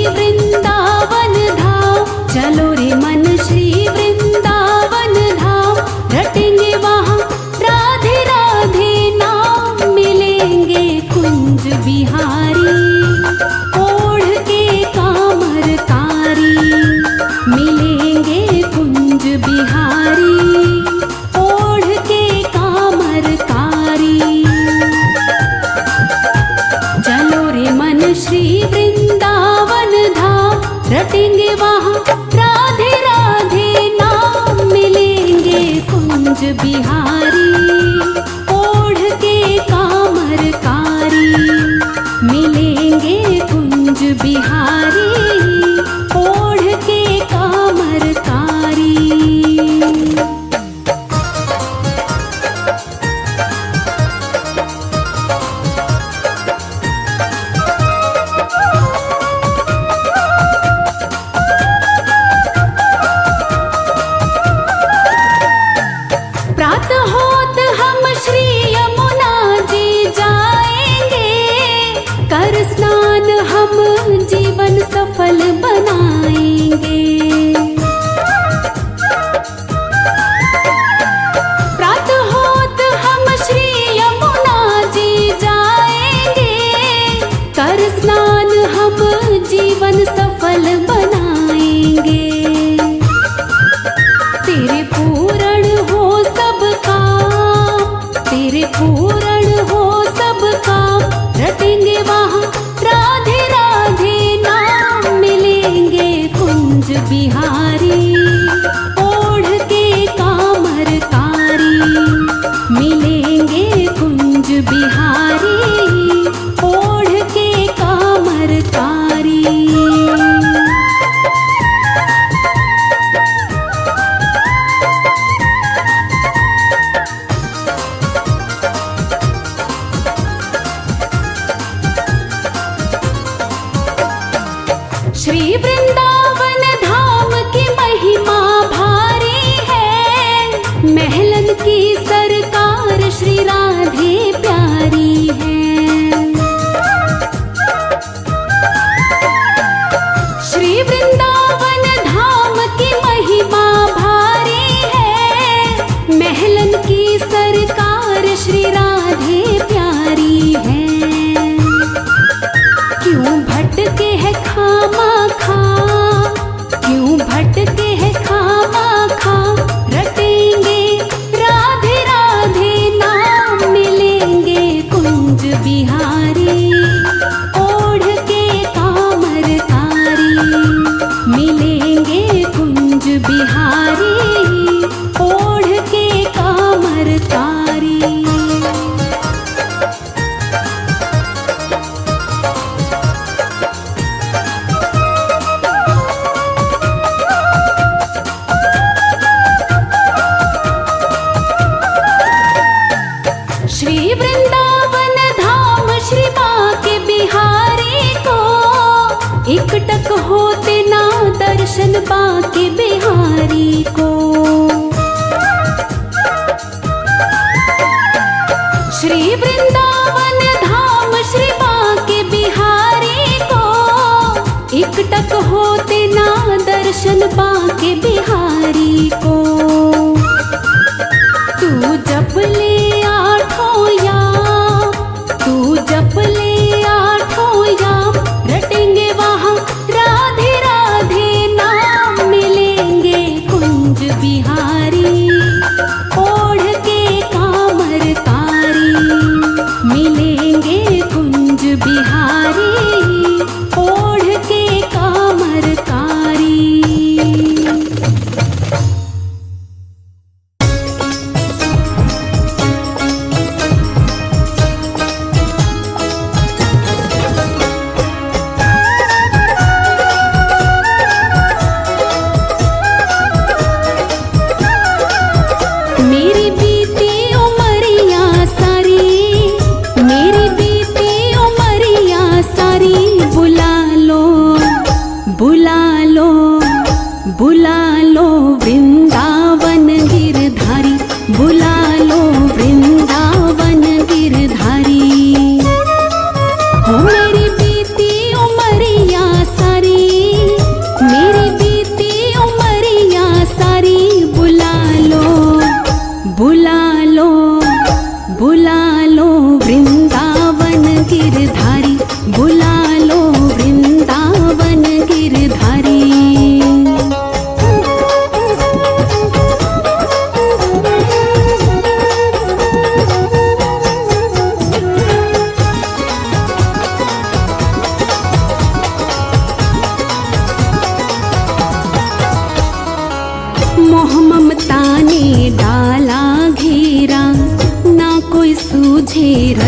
वृंदावन धाम, चलो रे मन श्री वृंदावन धाम। रटेंगे वहाँ राधे राधे नाम, मिलेंगे कुंज बिहारी ओढ़ के कामरकारी। मिलेंगे कुंज बिहारी ओढ़ के कामरकारी। चलो रे मन श्री वृंदावन धाम, रटेंगे वहाँ राधे राधे नाम। मिलेंगे कुंज बिहारी ओढ़ के कामरकारी। मिलेंगे कुंज बिहारी ओढ़ के कामरकारी। प्रातः होत हम श्री यमुना जी जाएंगे, कर स्नान हम जीवन सफल बनाएंगे। प्रातः होत हम श्री यमुना जी जाएंगे, कर स्नान हम जीवन सफल बनाएंगे। तेरे पूर्ण हो सब काम, तेरे पूर्ण हो सब काम। रटेंगे वहाँ राधे राधे नाम, मिलेंगे कुंज बिहारी ओढ़ के कामरकारी। मिलेंगे कुंज बिहारी ओढ़ के कामरकारी। श्री वृंदावन धाम की महिमा भारी है, महलन की सरकार श्री राधे प्यारी है। श्री वृंदावन धाम की महिमा भारी है, महलन की सरकार श्री राधे प्यारी है। क्यों भटके है खामा खा,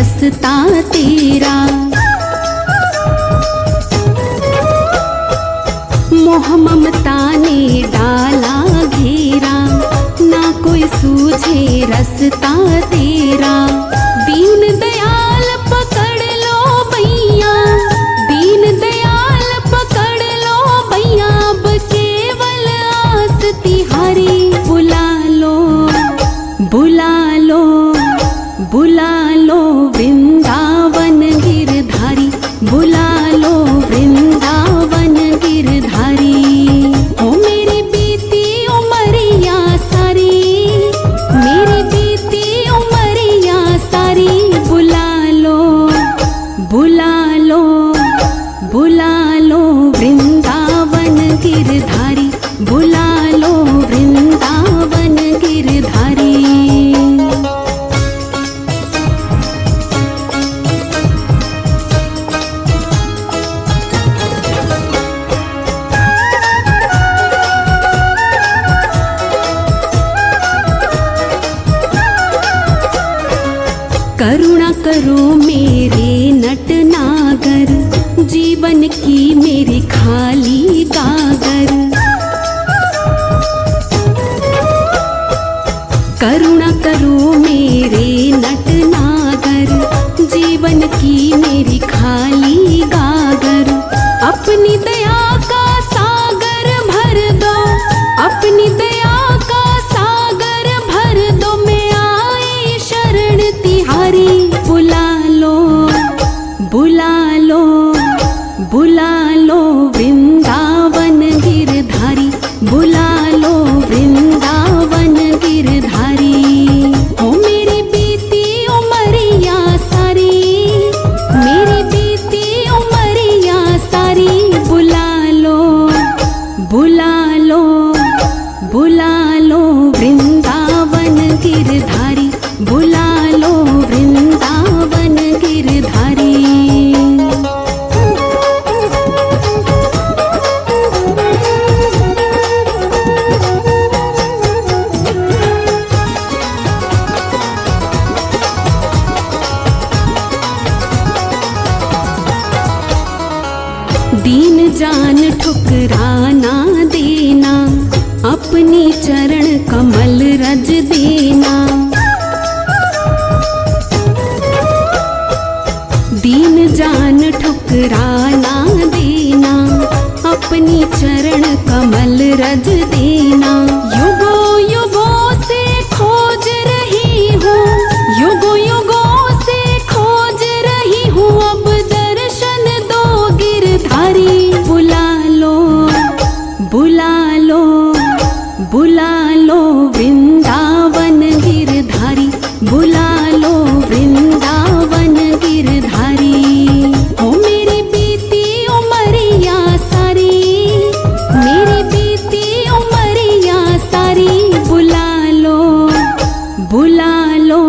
रसता तेरा। मोह ममता ने डाला घेरा, ना कोई सूझे रसता तेरा। दीन दयाल पकड़ लो भैया, दीन दयाल पकड़ लो भैया, अब केवल आस तिहारी। बुला लो बुला लो बुला लो वृंदावन गिरधारी, बुला लो वृंदावन गिरधारी। ओ मेरी बीती उमरिया सारी, मेरी बीती उमरिया सारी, बुला लो बुला लो बुला लो वृंदावन गिरधारी, बुला लो वृंदावन गिरधारी। करुणा करो मेरे नटनागर, जीवन की मेरी खाली गागर। करुणा करो मेरे नटनागर, जीवन की मेरी खाली गागर। अपनी दया का सागर भर दो, अपनी दया का सागर भर दो, मैं आई शरण तिहारी। बुला लो बुला लो बुला लो वृंदावन गिरधारी, बुला लो वृंदावन गिरधारी। ओ मेरी बीती उमरिया सारी, मेरी बीती उमरिया सारी, बुला लो बुला लो बुला लो वृंदावन गिरधारी, बुला लो वृंदावन गिरधारी। दीन जान ठुकराना देना, अपनी चरण कमल रज देना। दीन जान ठुकराना देना, अपनी चरण कमल रज देना। युगों युगों से खोज रही हूँ, युगों युगों से खोज रही हूँ, अब दर्शन दो गिरधारी। बुला लो बुला लो बुला लो वृंदावन गिरधारी, बुला लो वृंदावन गिरधारी। ओ मेरी बीती उमरिया सारी, मेरी बीती उमरिया सारी, बुला लो बुला लो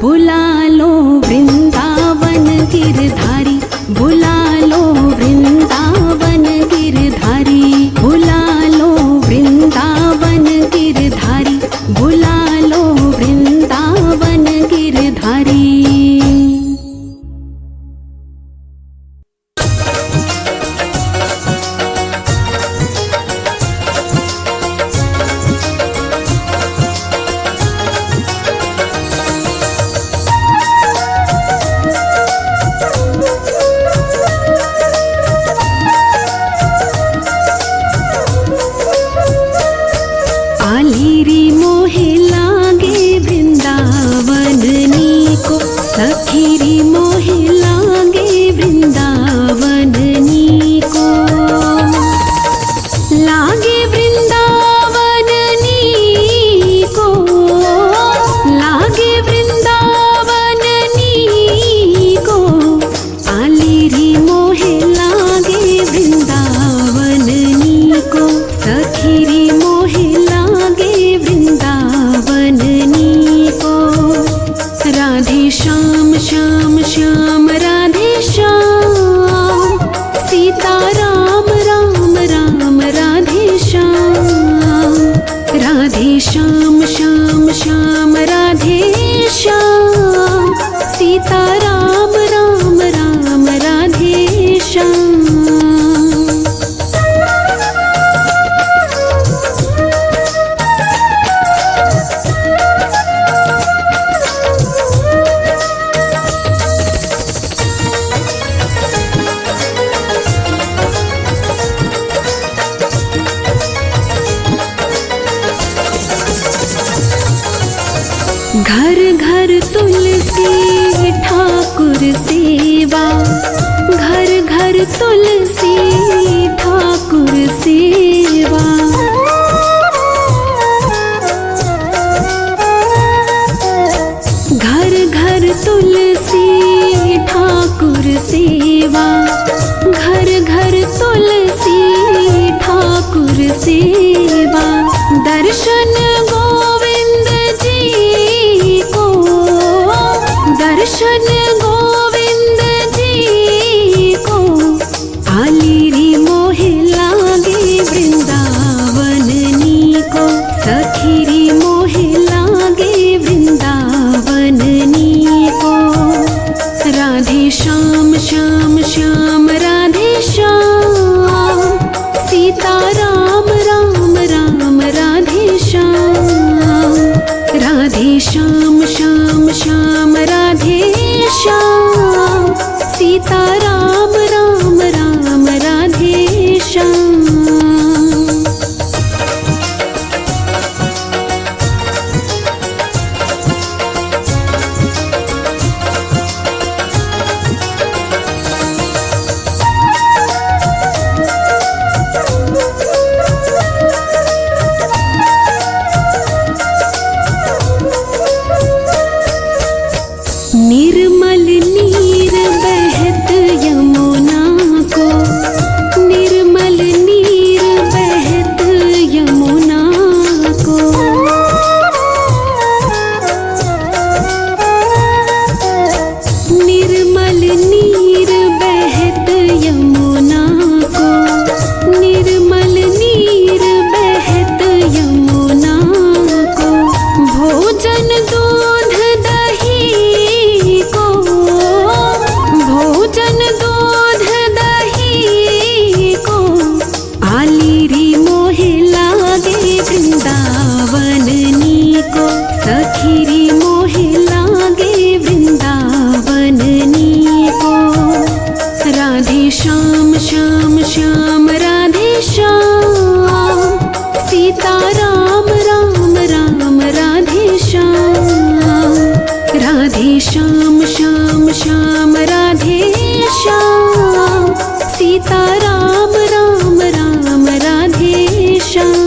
बुला लो वृंदावन गिरधारी, बुला लो वृंदावन गिरधारी, बुला लो वृंदावन गिरधारी, बुला लो वृंदावन गिरधारी। आलीरी मोहे लागे वृंदावन नीको, सखीरी मोहे लागे वृंदावन नीको। लागे वृंदावन नीको, लागे वृंदावन नीको। आलीरी मोहे लागे वृंदावन नीको, सखीरी मोहे लागे वृंदावन नीको। राधे श्याम श्याम श्याम राधे श्याम, सीता राम राम राम राधे श्याम। राधे श्याम श्याम श्याम राधे श्याम, सीता घर घर तुलसी ठाकुर सेवा, घर घर तुलसी ठाकुर सेवा। घर घर तुलसी ठाकुर सेवा, घर घर तुलसी ठाकुर सेवा। दर्शन गोविंद जी को, दर्शन गोविंद जी को, आलीरी मोहे लागे वृंदावन नीको, सखीरी मोहे लागे वृंदावन नीको। राधे श्याम श्याम श्याम राधे श्याम, सीता राम राम राम राधे श्याम। राधे श्याम श्याम श्याम राधे श्याम, सीता राम राम राम राधे श्याम। निर्मल नीर बहत यमुना को, निर्मल नीर बहत यमुना को। निर्मल नीर बहत यमुना को, निर्मल नीर बहत यमुना को। भोजन दूध दही को, भोजन दूध दही को, आलीरी मोहे लागे वृंदावन नीको, सखीरी मोहे लागे वृंदावन नीको। राधे श्याम श्याम श्याम राधे श्याम, सीता राम राम राम राधे श्याम। राधे श्याम श्याम श्याम राधे श्याम, सीता राम राम राम राधे श्याम।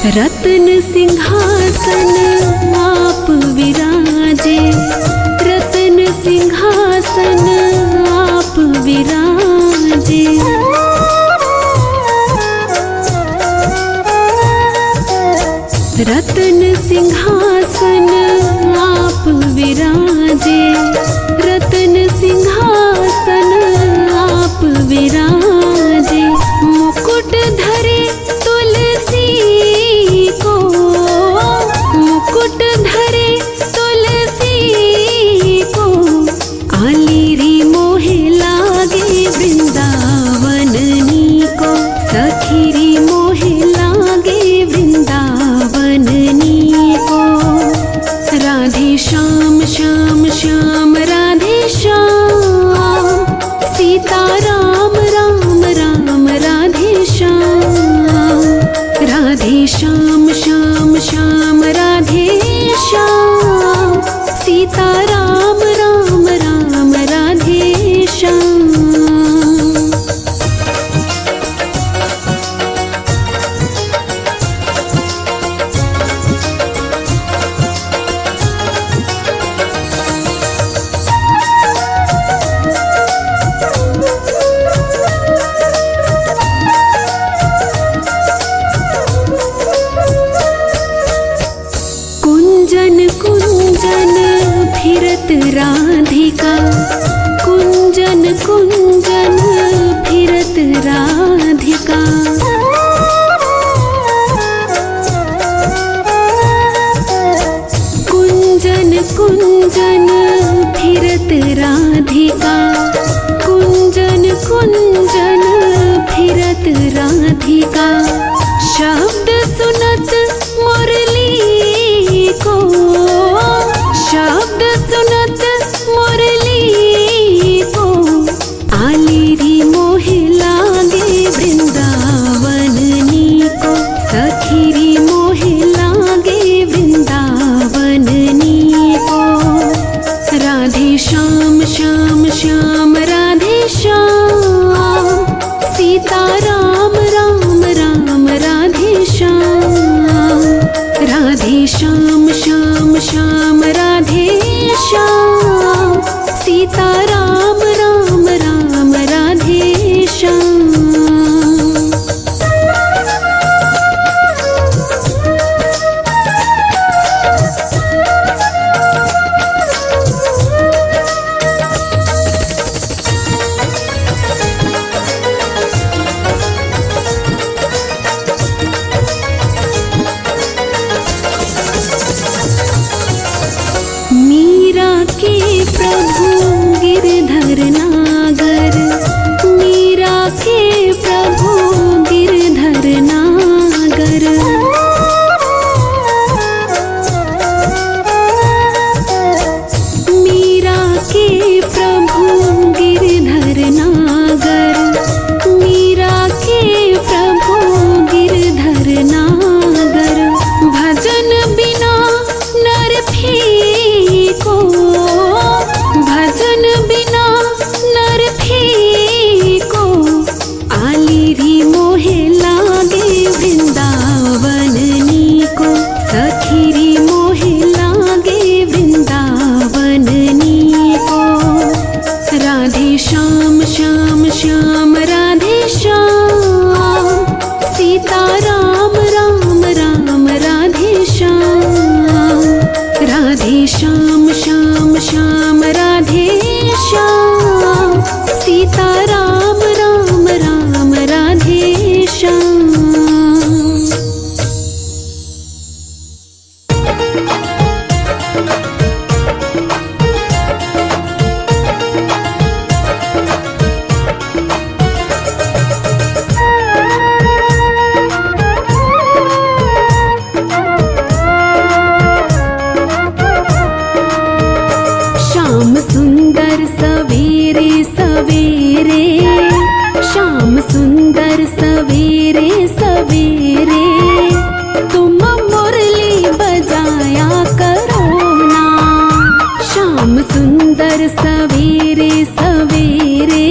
रत्न सिंहासन आप विराजे, रत्न सिंहासन आप विराजे। रत्न सिंहासन आप विराजे, रत्न सिंहासन आप विराजे। मुकुट धरे तुलसी को, मुकुट धरे तुलसी को, आलीरी मोहे लागे वृंदावन नीको, सखीरी मोहे लागे वृंदावन नीको। राधे श्याम श्याम श्याम राधे श्याम, सीता राम राम राम राधे श्याम। राधे श्याम श्याम श्याम राधे श्याम, सीता राम राम राम राधे श्याम। कुंजन फिरत राधिका, कुंजन कुंजन फिरत राधिका। कुंजन कुंजन फिरत राधिका, कुंजन कुंजन राधिका। शब्द सुनत मुरली को, शब्द सुनत मुरली को, आलिरी मोहे लागे वृंदावन नीको। सखीरी मोहे लागे वृंदावन नीको। राधे श्याम श्याम श्याम राधे श्याम, सीता राम राम राम राधे श्याम। राधे श्याम श्याम श्याम राधे श्याम, सीता राम राम राम राधे श्याम। मीरा के प्रभु गिरधर नागर, मीरा के प्रभु गिरधर नागर। मीरा के प्रभु गिरधर नागर, मीरा के प्रभु गिरधर नागर। भजन बिना नर फीको, भजन बिना नर फीको। आलिरी मोहे लागे वृंदावन नीको। सखीरी मोहे लागे वृंदावन नीको। राधे श्याम श्याम श्याम राधे श्याम, सीता राम राम राम राधे श्याम। राधे श्याम श्याम श्याम राधे श्याम, सीता राम राम राम राधे श्याम। श्याम सुंदर सवेरे सवेरे, श्याम सुंदर सवेरे सवेरे, तुम मुरली बजाया करो ना। श्याम सुंदर सवेरे सवेरे,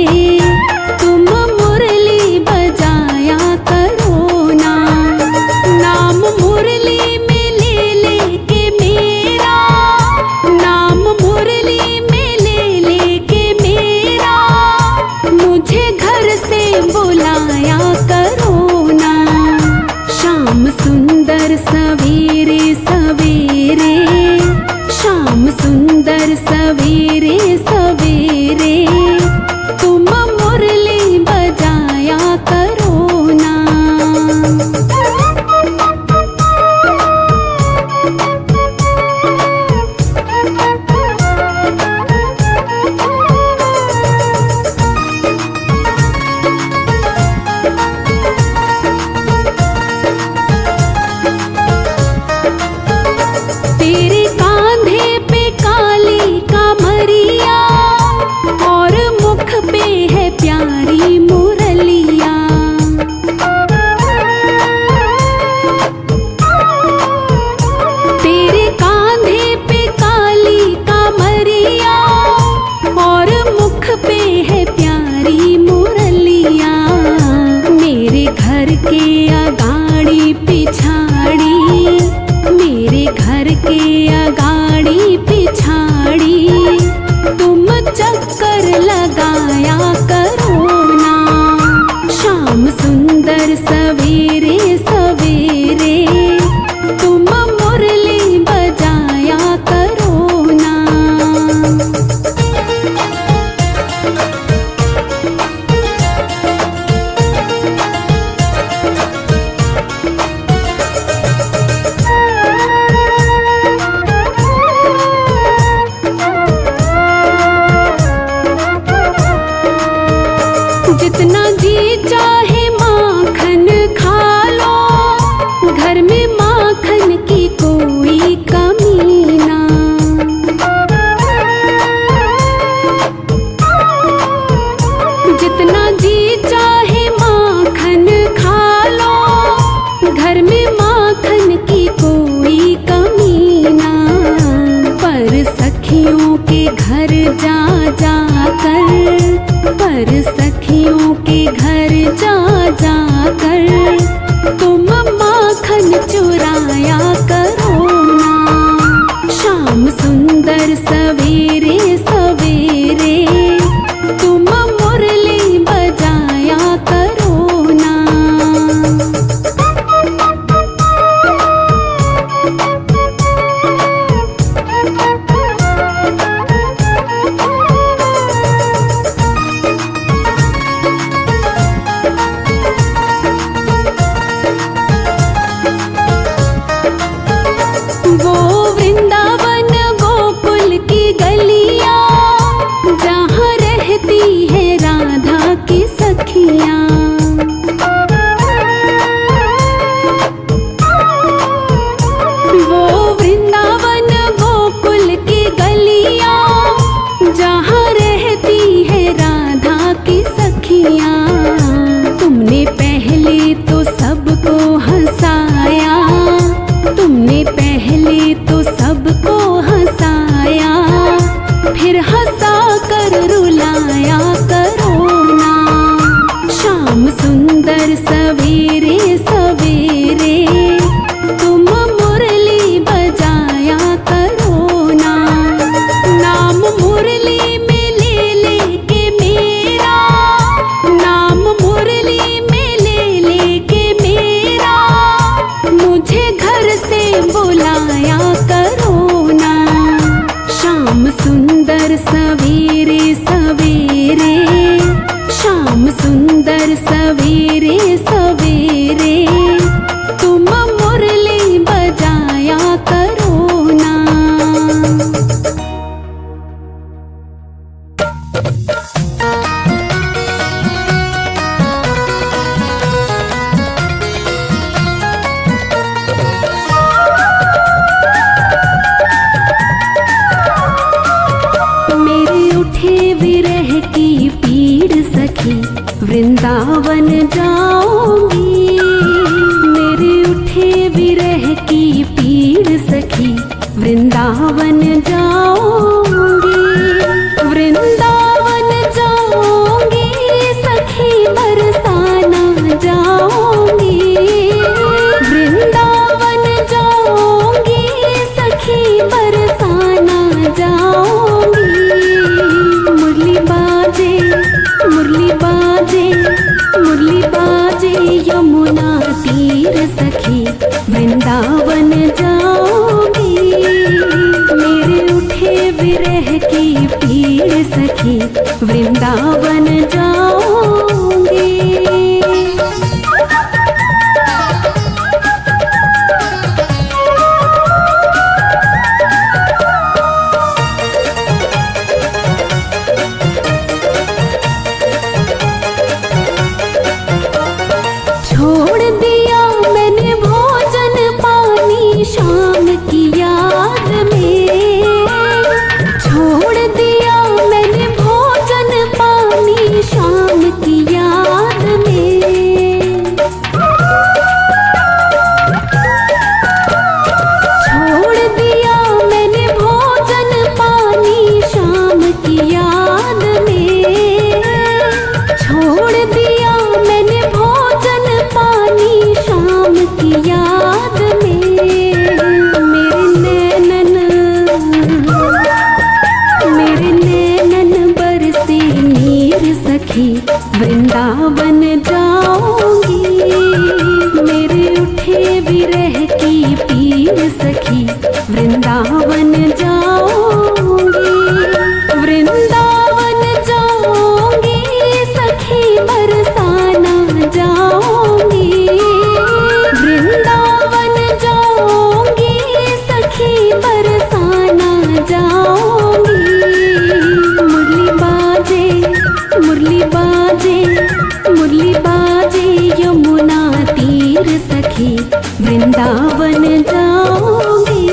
तुम मुरली बजाया करो ना। नाम मुरली में ले लेके मेरा, नाम मुरली में ले लेके मेरा, मुझे घर से बुलाया करो ना। श्याम सुंदर सवेरे सवेरे, श्याम सुंदर सवेरे सवेरे, तुम मुरली बजाया करो ना। तेरे कांधे पे काली कामरिया, घर जा जा कर, पर सखियों के घर जा जा कर तुम माखन चुराया करो ना। शाम सुंदर सवेरे सवेरे तुम मुरली बजाया करो ना। वो वृंदावन गोकुल की गलियां, जहाँ रहती है राधा की सखियां। वो वृंदावन गोकुल की गलियां, जहाँ रहती है राधा की सखियां। तुमने पहले तो सबको हंसाया, तुमने पहले तो सबको हंसाया, फिर हंसा कर रुलाया करो ना। शाम सुंदर सवेरे सवेरे तुम मुरली बजाया करो ना। नाम मुरली में ले ले के मेरा, नाम मुरली में ले ले के मेरा, मुझे घर से बुलाया करो ना। शाम सुंदर सवेरे सवेरे, शाम सुंदर सवेरे सवेरे तुम मुरली बजाया करो ना। मेरे उठे विरह की पीड़ सखी, वृंदावन जाऊंगी। मेरे उठे विरह की पीड़ सखी, वृंदावन जाऊंगी। वृंदावन जाऊंगी सखी, बरसाना जाऊंगी। वृंदावन जाऊंगी सखी, बरसाना जाऊंगी। मुरली बाजे, मुरली बाजे, मुरली बाजे यमुना तीर सखी, वृंदावन जाऊंगी। मेरे उठे विरह की पीड़ सखी, वृंदावन जाऊंगी। छोड़ दिया मैंने भोजन पानी शाम की याद में, छोड़ दिया मैंने भोजन पानी शाम की याद में। छोड़ दिया मैंने भोजन पानी शाम की याद में। छोड़ दिया मैंने भोजन पानी शाम की याद में। मेरे नैनन बरसे नीर सखी, वृंदावन जाऊंगी। मेरे उठे विरह की पीड़ सखी, वृंदावन जाऊंगी। वृंदावन जाऊंगी सखी, बरसाना जाऊंगी। वृंदावन जाऊंगी सखी, बरसाना जाऊंगी। मुरली बाजे, मुरली बाजे, मुरली बाजे यमुना तीर सखी, वृंदावन जाऊंगी।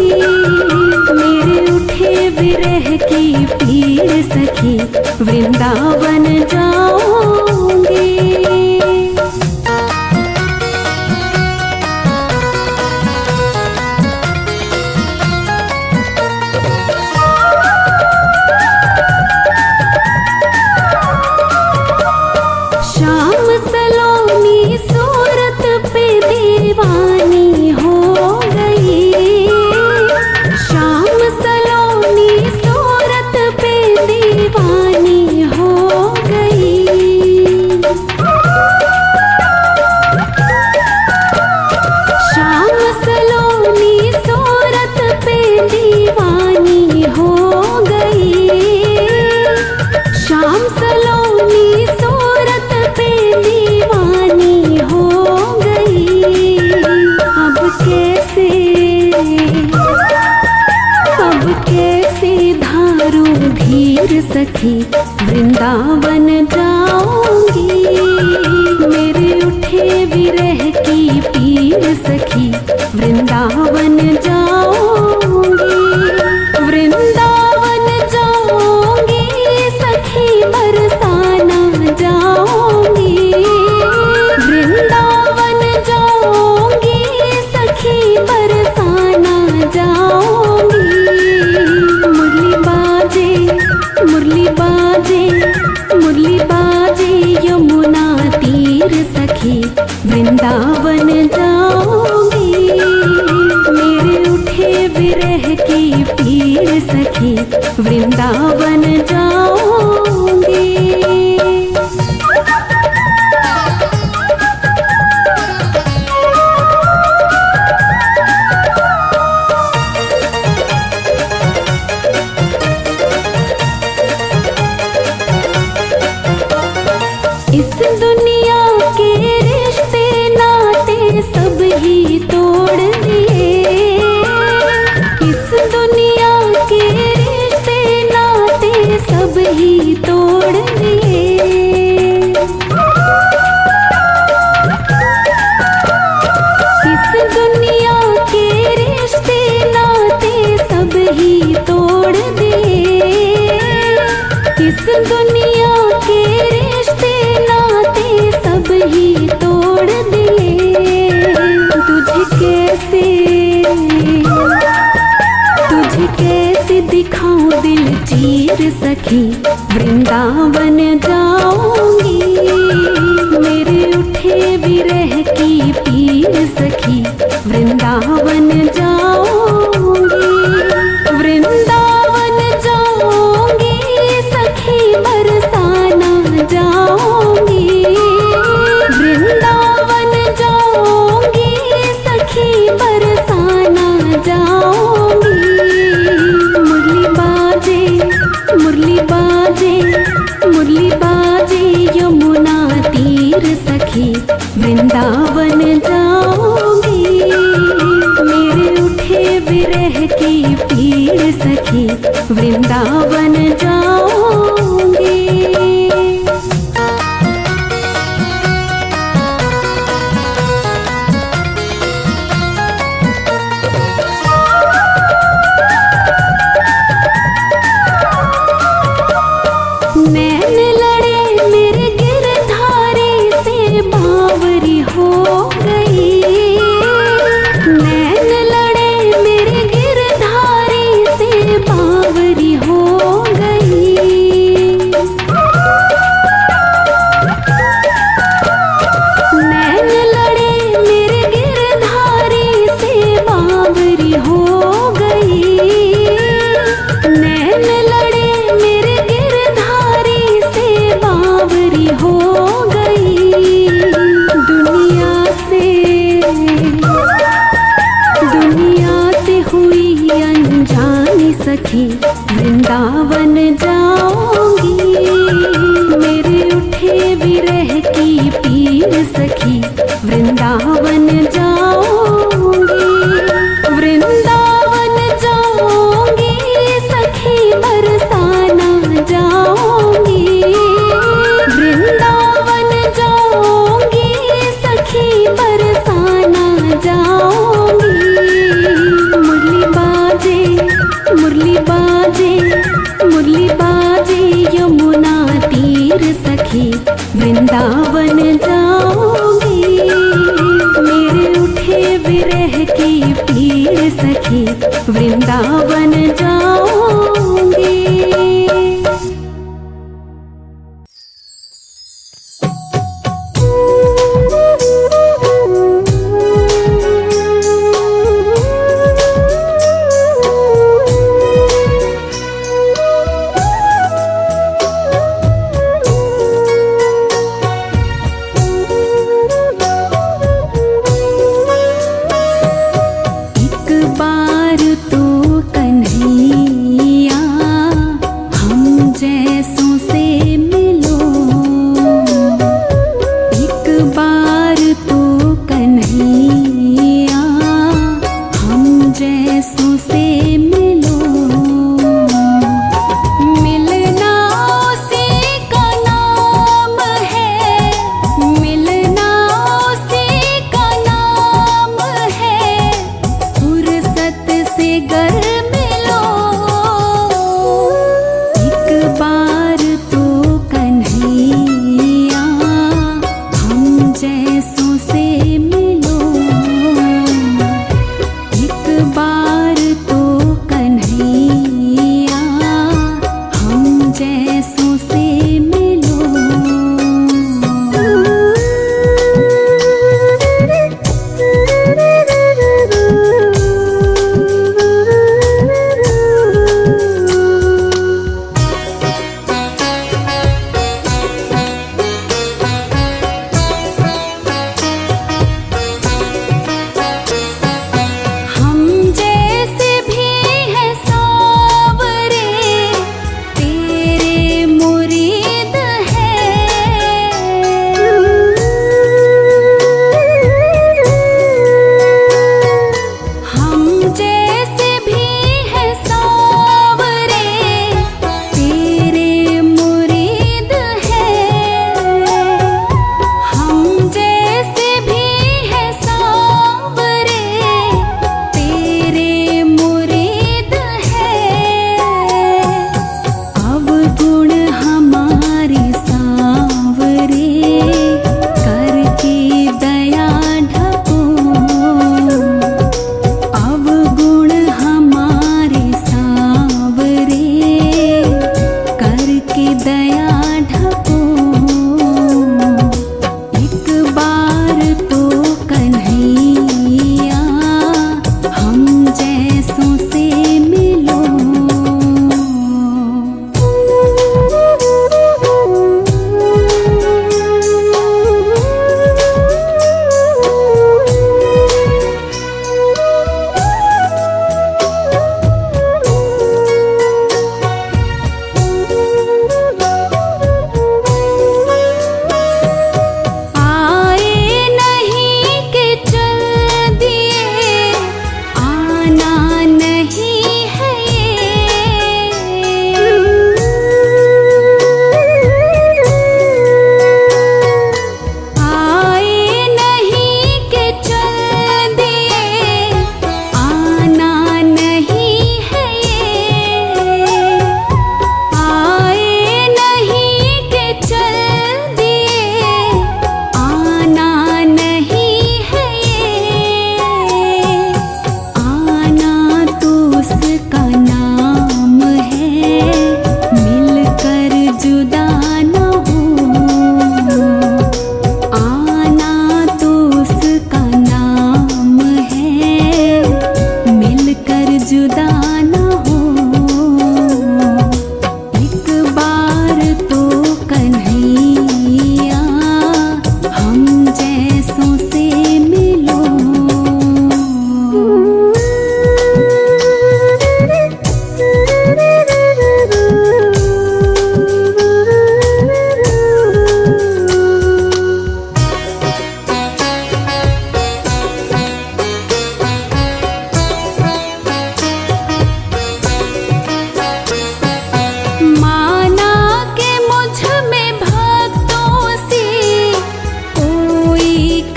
मेरे उठे विरह की पीड़ सखी, वृंदावन जाऊंगी। दीवानी हो गई, शाम सलोनी सूरत पे दीवानी हो गई। अब कैसे धारूं धीर सखी, वृंदावन जाऊंगी। मेरे उठे विरह की पीर सखी, वृंदावन जाऊंगी। वृंदावन जाऊंगी सखी, बरसाना जाऊंगी। वृंदावन जाऊंगी सखी, बरसाना जाऊंगी। मुरली बाजे, मुरली बाजे, मुरली बाजे यमुना तीर सखी, वृंदावन जाऊंगी। मेरे उठे विरह की पीर सखी, वृंदावन जाऊंगी। इस दुनिया के रिश्ते नाते सब ही तोड़ दिए। इस दुनिया के रिश्ते नाते सब ही तोड़ दिए। इस दुनिया के रिश्ते नाते सब ही तोड़ दिए। इस दुनिया के रिश्ते नाते सब ही तोड़ दिए। तुझे कैसे दिखाऊं दिल चीर सखी, वृंदावन जाऊंगी। मेरे उठे विरह की पीर सखी, वृंदावन जाऊंगी। वृंदावन जाऊंगी सखी, बरसाना जाऊंगी। वृंदावन जाऊंगी सखी, बरसाना जाऊंगी। मुरली बाजे, मुरली बाजे, मुरली बाजे यमुना तीर सखी, वृंदावन जाऊंगी। मेरे उठे विरह की पीर सखी, वृंदावन जाऊंगी। नैन लड़े मेरे गिरधारी से, बावरी हो गई। नैन लड़े मेरे गिरधारी से, बावरी हो गई। नैन लड़े मेरे गिरधारी से, बावरी हो गई। नैन लड़े मेरे गिरधारी से, बावरी हो गई। दुनिया से हुई अनजानी सखी, वृंदावन जाऊंगी। मेरे उठे विरह की पीर सखी, वृंदावन जाऊंगी। वृंदावन जाऊंगी सखी, बरसाना जाऊंगी। वृंदावन जाऊंगी सखी, बरसाना जाऊंगी। मुरली बाजे, मुरली बाजे, मुरली बाजे यमुना तीर सखी, वृंदावन जाऊंगी। मेरे उठे विरह की पीर सखी, वृंदावन जाऊंगी। एक बार तू बार तो कन्हैया हम जैसों से मिलो।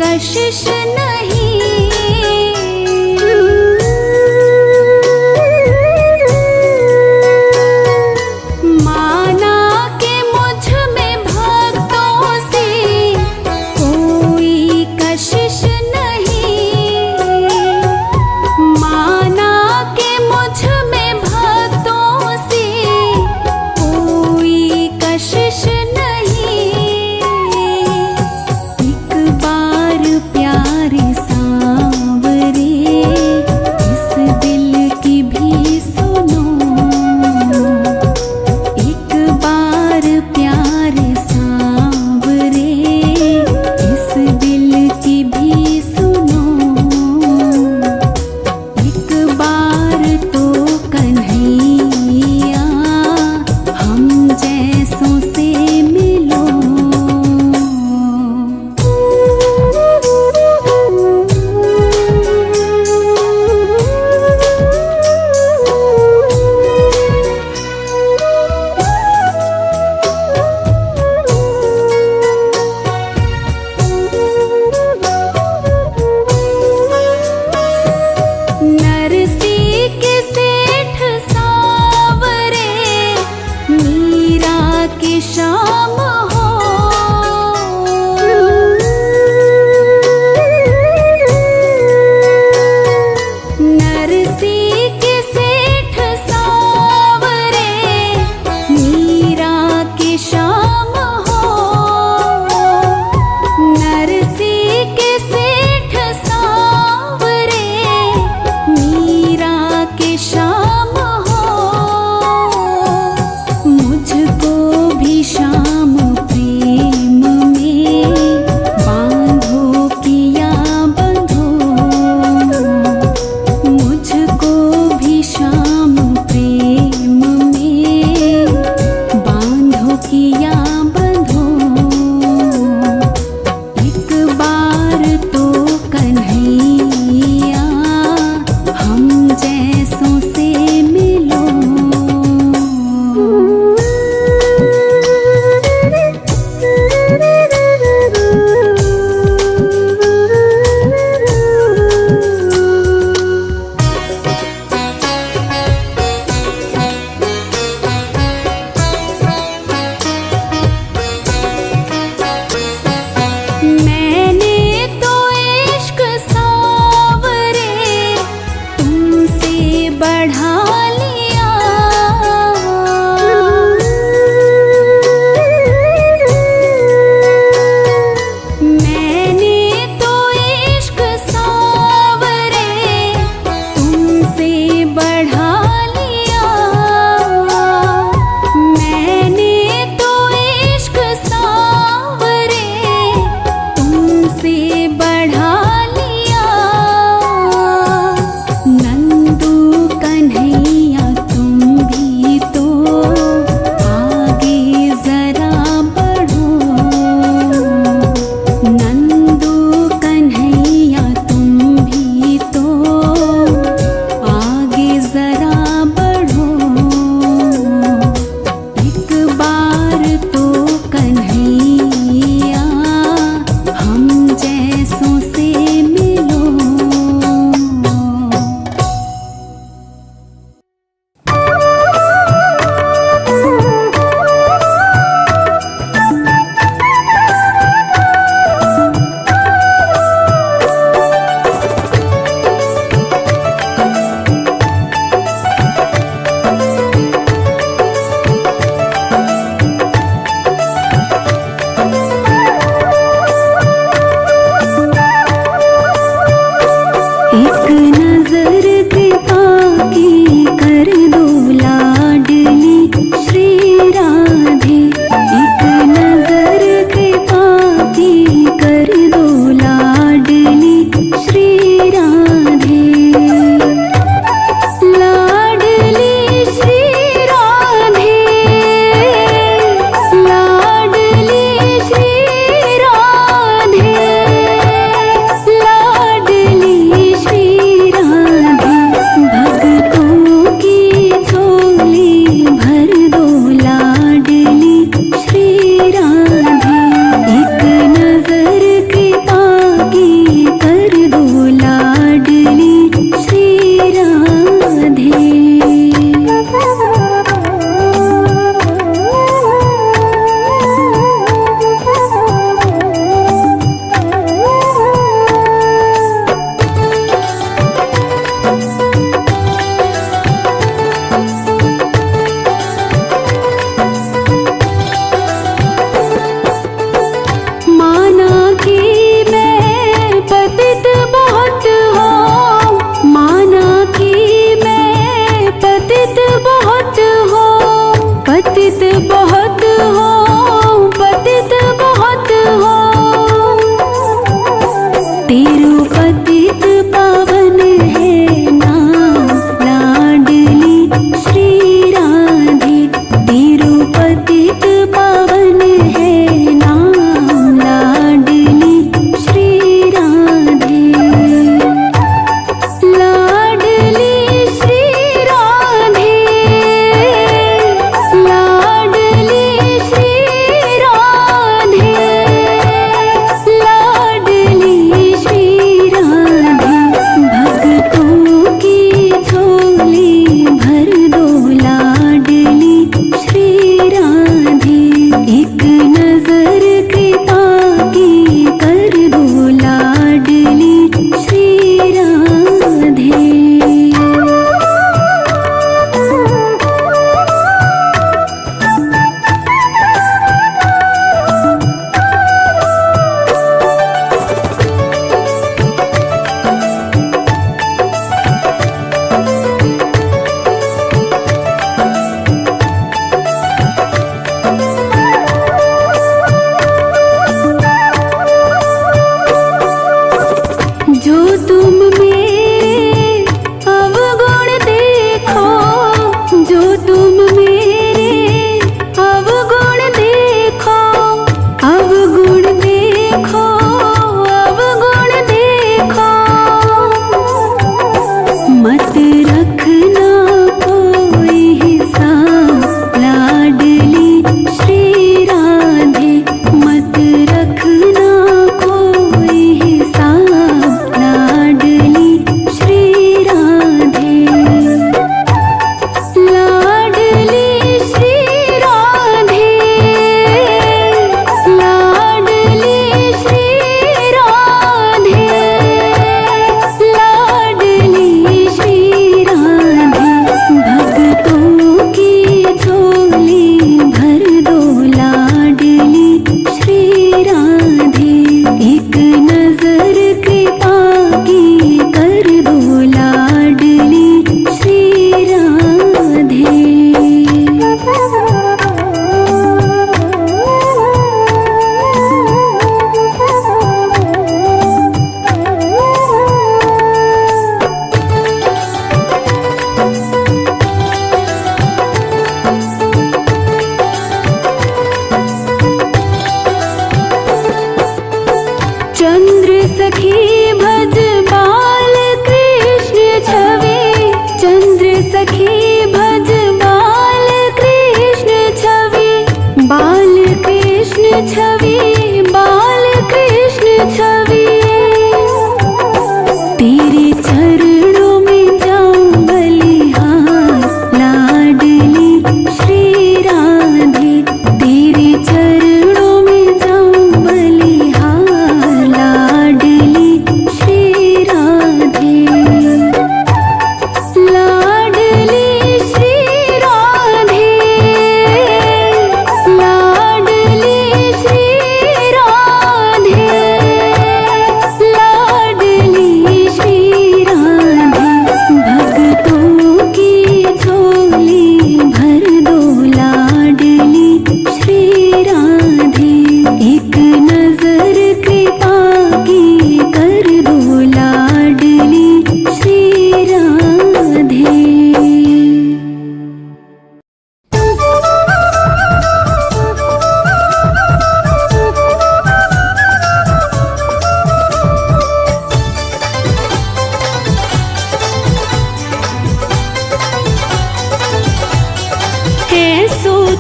कशिश नहीं, माना कि मुझ में भक्तों से कोई कशिश नहीं, माना कि मुझ में भक्तों से कोई कशिश नहीं। एक बार प्यार शाम हो, मुझको भी शाम प्रेम में बांधो किया बंधो, मुझको भी शाम प्रेम में बांधो किया बंधो। एक बार तो कन्हैया हम जैसों से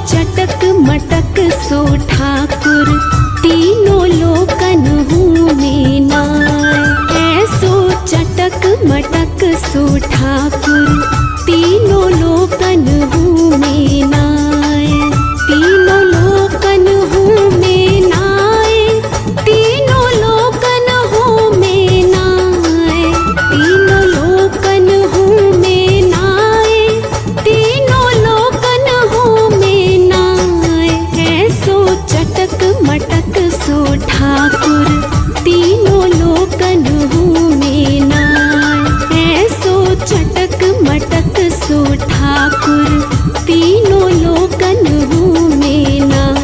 चटक मटक सो ठाकुर तीनों लोकन हूँ में नाय। ऐसो चटक मटक सो ठाकुर तीनों लोकन हूँ में नाय। तीनों लोकन हूँ में नाय, तीनों लोकन हूँ में नाय। तीनों लोकन हूँ में नाय, तीनों लोकन हूँ में नाय। ऐसो चटक मटक सो ठाकुर तीनों लोकन हूँ में नाय। ऐसो चटक मटक सो ठाकुर तीनों लोकन हूँ में नाय।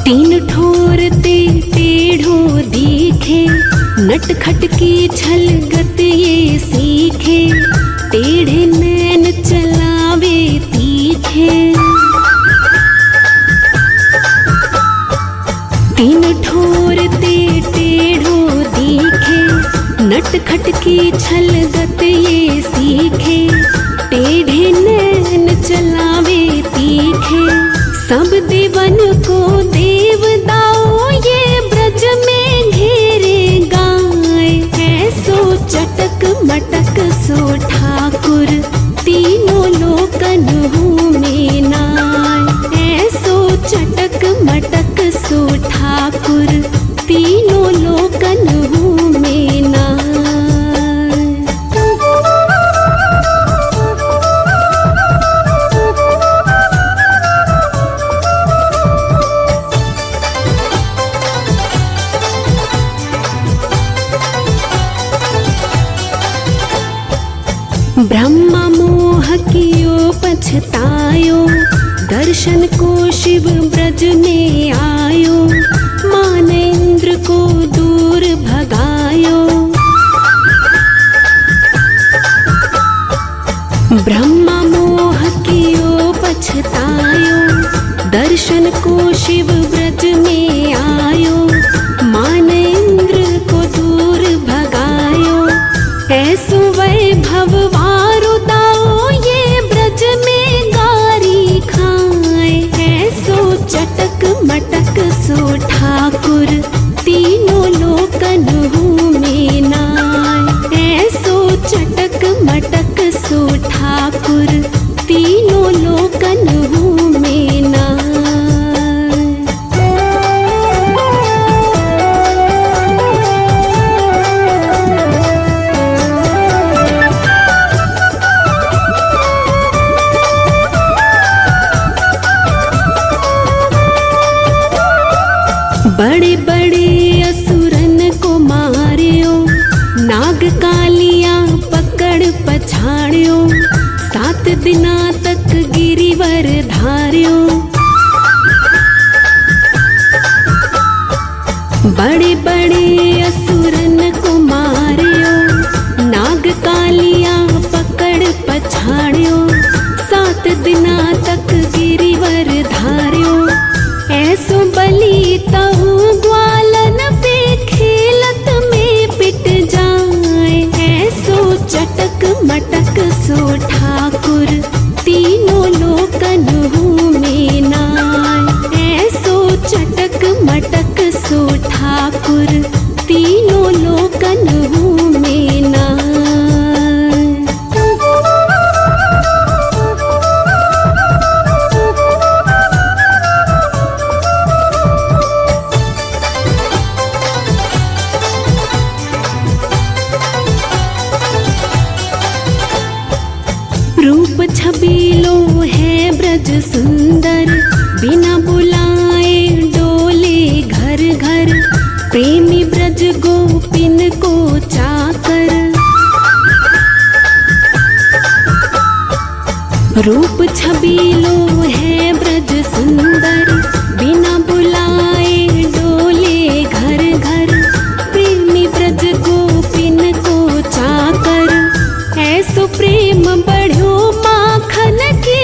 तीन ठोर ते टेढ़ो दिखे, नटखट की छलगत ये सीखे। टेढ़े नैन चलावे तीखे, तीन ठोर ते टेढ़ो दिखे। नटखट की छलगत ये सीखे, टेढ़े नैन चलावे तीखे। सब देवन को देवदाओ ये ब्रज में घेरे गाय। ऐसो चटक मटक सो ठाकुर तीनों लोकन हूँ में नाय। ऐसो चटक मटक सो ठाकुर तीनों लोकन हूँ में नाय। ब्रह्मा मोह कियो पछतायो, दर्शन को शिव ब्रज में आयो। मान इंद्र को दूर भगायो, ब्रह्मा मोह कियो पछतायो। दर्शन को शिव ब्रज में आयो, मान इंद्र को दूर भगायो। ऐसो वैभव वारु दाओ ये ब्रज में गारी खाए। ऐसो चटक मटक सो ठाकुर तीनों लोकन हूँ में नाय। ऐसो चटक मटक सो ठाकुर तीनों लोकन हूँ में नाय। बड़े बड़े असुरन को मारियो, नाग कालियां पकड़ पछाड़ियो। 7 दिना तक गिरिवर धारियो, बड़े बड़े असुरन को मारियो। नाग कालियां पकड़ पछाड़ियो, 7 दिना तक गिरिवर धारियो। ऐसो बलि तहु ग्वालन पे खेलत में पिट जाए। ऐसो चटक मटक सो ठाकुर तीनों लोकन हूँ में नाय। ऐसो चटक मटक सो ठाकुर तीनों लोकन हूँ में नाय। रूप छबीलो है ब्रज सुंदर, बिना बुलाए डोले घर घर। प्रेमी ब्रज गोपिन को चाकर, रूप छबीलो है ब्रज सुंदर। बिना बुलाए डोले घर घर, प्रेमी ब्रज गोपिन को चाकर। ऐसो प्रेम बढ़ो माखन की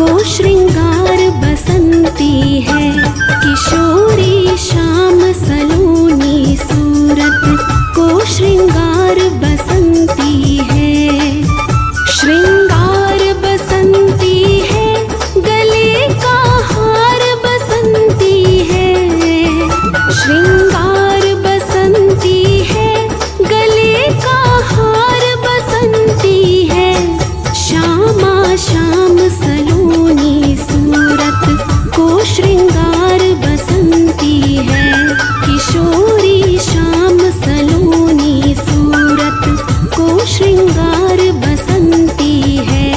को श्रृंगार बसंती है। किशोरी शाम सलोनी सूरत को श्रृंगार बसंती है। श्रृंगार बसंती है, गले का हार बसंती है। श्रृंगार बसंती है, गले का हार बसंती है। श्यामा श्याम सलोनी सूरत को श्रृंगार बसंती है। किशोरी श्याम सलोनी सूरत को श्रृंगार बसंती है।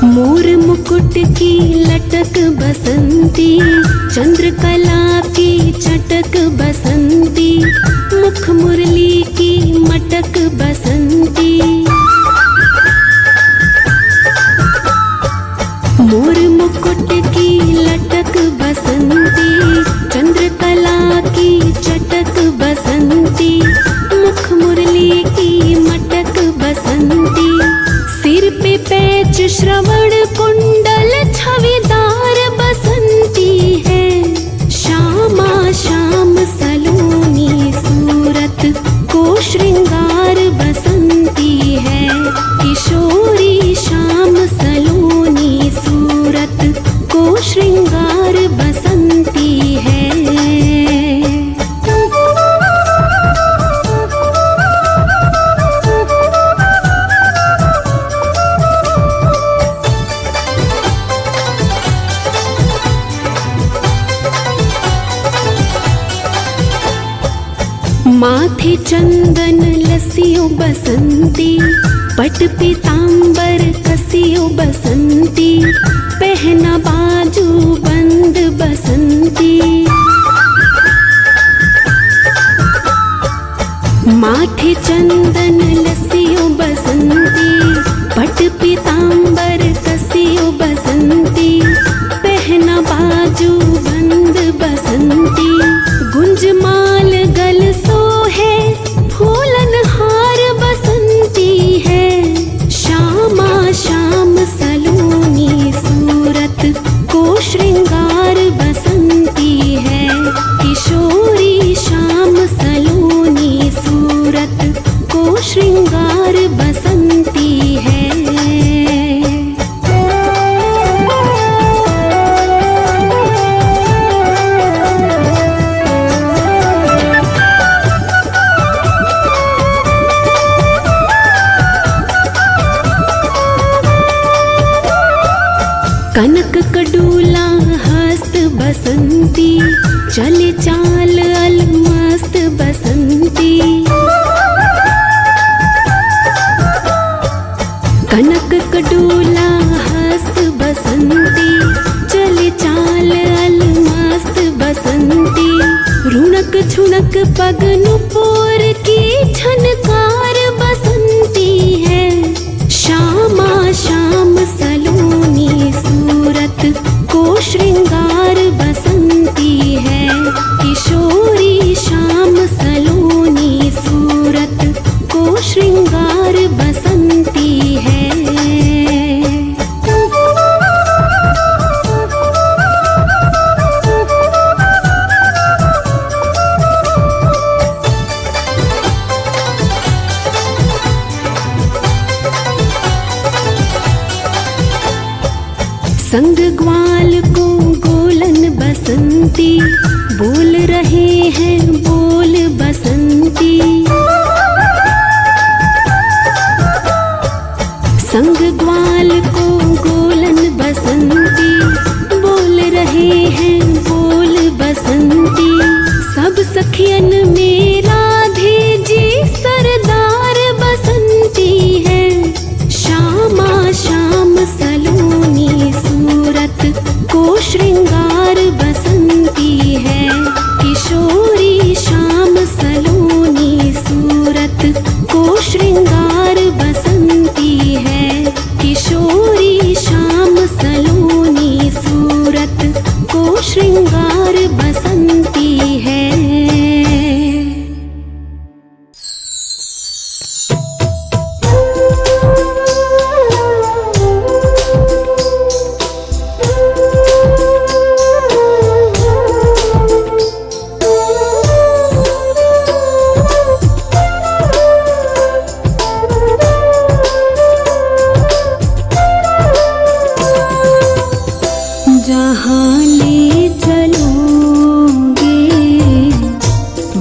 मोर मुकुट की लटक बसंती, चंद्रकला की चटक बसंती, मुख मुरली की मटक बसंती। मोर मुकुट की लटक बसंती, चंद्रकला की चटक बसंती, मुख मुरली की मटक बसंती। सिर पे पैच श्रवण कुंडल छविदार बसंती है। श्यामा श्याम सलोनी सूरत को श्रृंगार बसंती है। किशोरी श्याम सलोनी सूरत को श्रृंगार बसंती है। माथे चंदन लसियो बसंती, पट पीतांबर कसियो बसंती, पहना बाजू बंद बसंती। माथे चंदन लसियो बसंती, पट पीतांबर कसियो बसंती, पहना बाजू बंद बसंती। गुंजमाल गल सोहे फूलन हार बसंती है। श्यामा श्याम सलोनी सूरत को श्रृंगार बसंती है। किशोरी श्याम सलोनी सूरत को श्रृंगार बसंती है। कनक कडूला हस्त बसंती, चले चाल अलमस्त बसंती। कनक कडूला हस्त बसंती, चले चाल अलमस्त बसंती। रुणक छुणक पग नुपुर की छनकार बसंती है। श्यामा श्याम सलोनी सूरत को श्रृंगार बसंती है। किशोरी श्याम सलोनी सूरत को श्रृंगार बसंती है। संग ग्वाल को गोलन बसंती, बोल रहे हैं बोल बसंती। संग ग्वाल को गोलन बसंती, बोल रहे हैं बोल बसंती। सब सखियन में राधे जी सरदार बसंती है। श्यामा श्याम सलोनी सूरत को श्रृंगार बसंती है। किशोरी श्याम सलोनी सूरत को श्रृंगार बसंती है। किशोर जहाँ ले चलोगे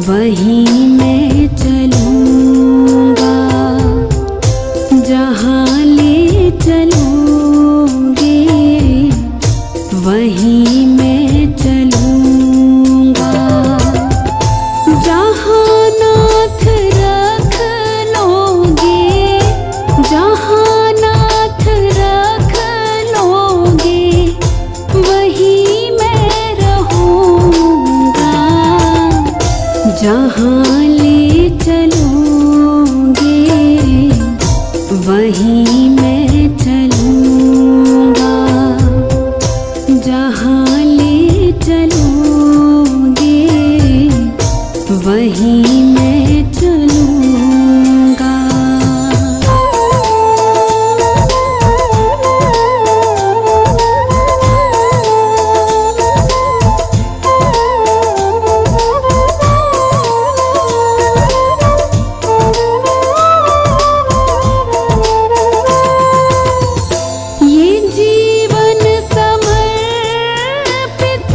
वहीं मैं चलूँगा, जहाँ ले चलोगे वहीं मैं चलूँगा, जहाँ नाथ रख लोगे, जहाँ नाथ रख लोगे वहीं मैं रहूँगा, जहाँ ले चलोगे वहीं मैं चलूँगा, जहाँ ले चलोगे वहीं मैं चलूँगा। ये जीवन समर्पित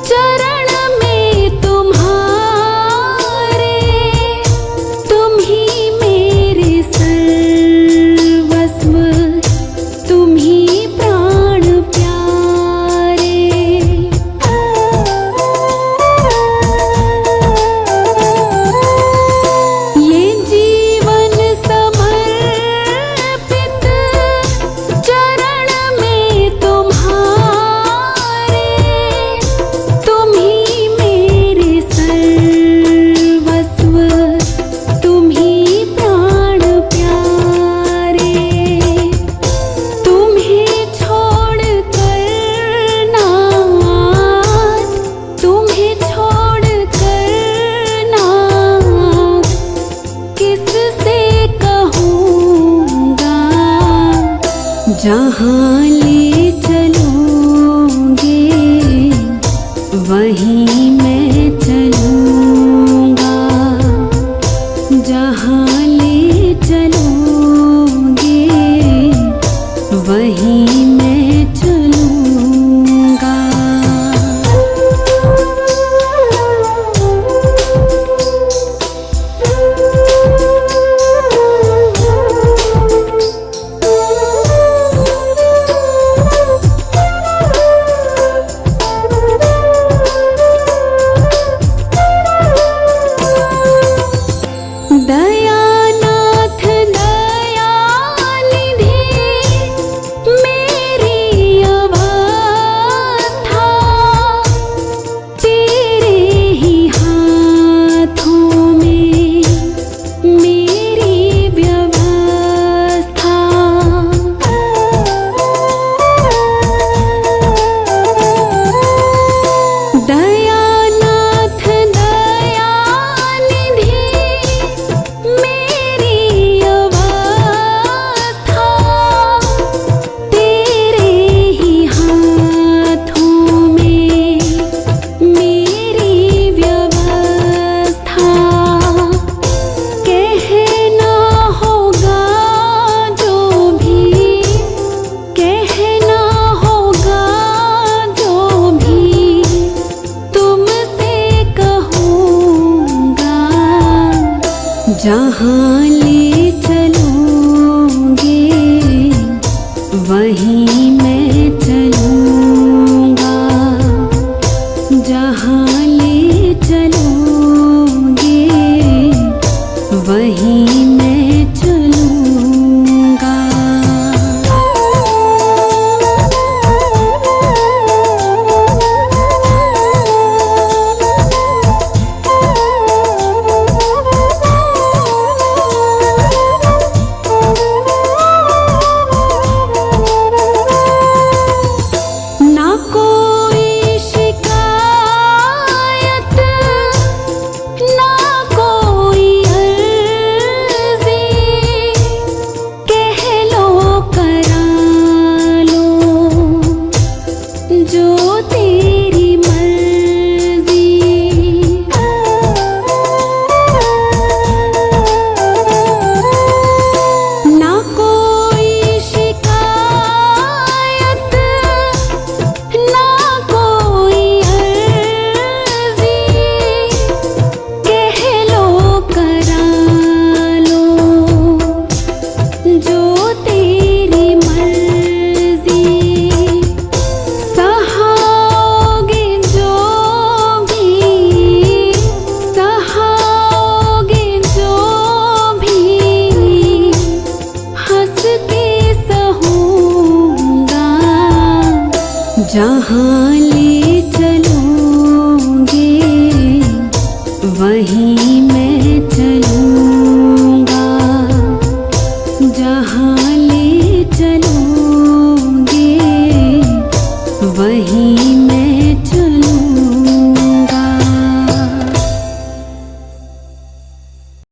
चरण में तुम्हारे, तुम ही मेरे सर्वस्व, तुम ही प्राण प्यारे। ये जीवन समर्पित चरण में तुम्हारे, तुम ही मेरे सर्वस्व, तुम ही प्राण प्यारे। तुम्हें छोड़ कर नाथ, तुम्हें छोड़ कर नाथ किससे कहूँगा, जहाँ ले चलोगे वहीं मैं चलूँगा, जहाँ ले चलोगे वहीं मैं चलूँगा। दयानाथ दयानिधि मेरी अवस्था तेरे ही हाथों में मेरी व्यवस्था। दयानाथ दयानिधि मेरी अवस्था तेरे ही हाथों में मेरी व्यवस्था। कहना होगा जो भी, कहना होगा जो भी तुमसे कहूँगा, जहाँ ले चलोगे वहीं मैं चलूँगा, जहाँ ले चलोगे वहीं मैं चलूँगा। जहाँ ले चलोगे वहीं मैं चलूँगा, जहाँ ले चलोगे वहीं मैं